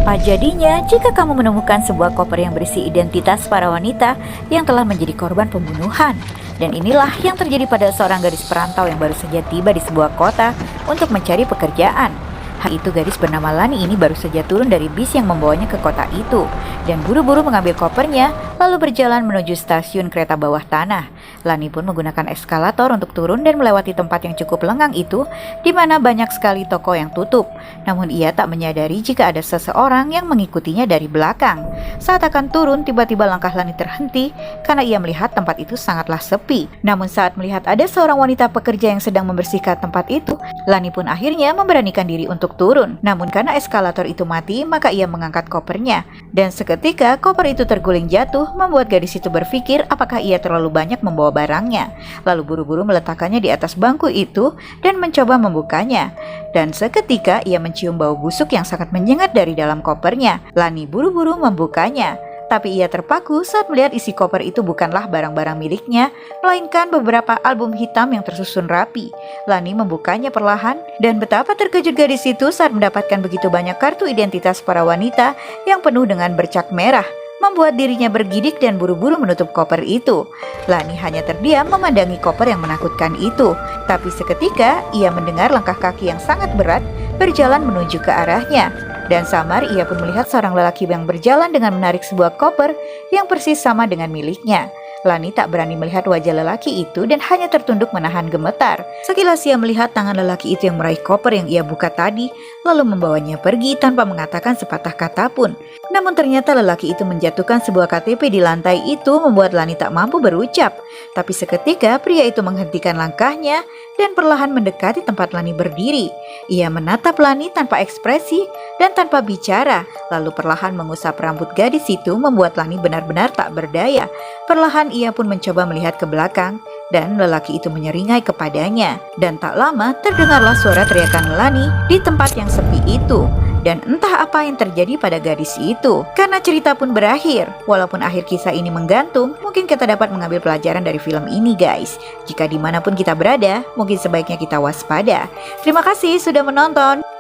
Apa jadinya jika kamu menemukan sebuah koper yang berisi identitas para wanita yang telah menjadi korban pembunuhan? Dan inilah yang terjadi pada seorang gadis perantau yang baru saja tiba di sebuah kota untuk mencari pekerjaan. Hal itu, gadis bernama Lani ini baru saja turun dari bis yang membawanya ke kota itu dan buru-buru mengambil kopernya lalu berjalan menuju stasiun kereta bawah tanah. Lani pun menggunakan eskalator untuk turun dan melewati tempat yang cukup lengang itu, di mana banyak sekali toko yang tutup. Namun ia tak menyadari jika ada seseorang yang mengikutinya dari belakang. Saat akan turun, tiba-tiba langkah Lani terhenti karena ia melihat tempat itu sangatlah sepi. Namun saat melihat ada seorang wanita pekerja yang sedang membersihkan tempat itu, Lani pun akhirnya memberanikan diri untuk turun. Namun karena eskalator itu mati, maka ia mengangkat kopernya. Dan seketika koper itu terguling jatuh, membuat gadis itu berpikir apakah ia terlalu banyak membawa barangnya. Lalu buru-buru meletakkannya di atas bangku itu dan mencoba membukanya. Dan seketika ia mencium bau busuk yang sangat menyengat dari dalam kopernya. Lani buru-buru membukanya. Tapi ia terpaku saat melihat isi koper itu bukanlah barang-barang miliknya, melainkan beberapa album hitam yang tersusun rapi. Lani membukanya perlahan, dan betapa terkejut gadis itu saat mendapatkan begitu banyak kartu identitas para wanita yang penuh dengan bercak merah, membuat dirinya bergidik dan buru-buru menutup koper itu. Lani hanya terdiam memandangi koper yang menakutkan itu. Tapi seketika ia mendengar langkah kaki yang sangat berat berjalan menuju ke arahnya. Dan samar ia pun melihat seorang lelaki yang berjalan dengan menarik sebuah koper yang persis sama dengan miliknya. Lani tak berani melihat wajah lelaki itu dan hanya tertunduk menahan gemetar. Sekilas ia melihat tangan lelaki itu yang meraih koper yang ia buka tadi, lalu membawanya pergi tanpa mengatakan sepatah kata pun. Namun ternyata lelaki itu menjatuhkan sebuah KTP di lantai itu, membuat Lani tak mampu berucap. Tapi seketika pria itu menghentikan langkahnya dan perlahan mendekati tempat Lani berdiri. Ia menatap Lani tanpa ekspresi dan tanpa bicara, lalu perlahan mengusap rambut gadis itu, membuat Lani benar-benar tak berdaya. Perlahan ia pun mencoba melihat ke belakang dan lelaki itu menyeringai kepadanya. Dan tak lama terdengarlah suara teriakan Lani di tempat yang sepi itu. Dan entah apa yang terjadi pada gadis itu. Karena cerita pun berakhir. Walaupun akhir kisah ini menggantung, mungkin kita dapat mengambil pelajaran dari film ini, guys. Jika dimanapun kita berada, mungkin sebaiknya kita waspada. Terima kasih sudah menonton.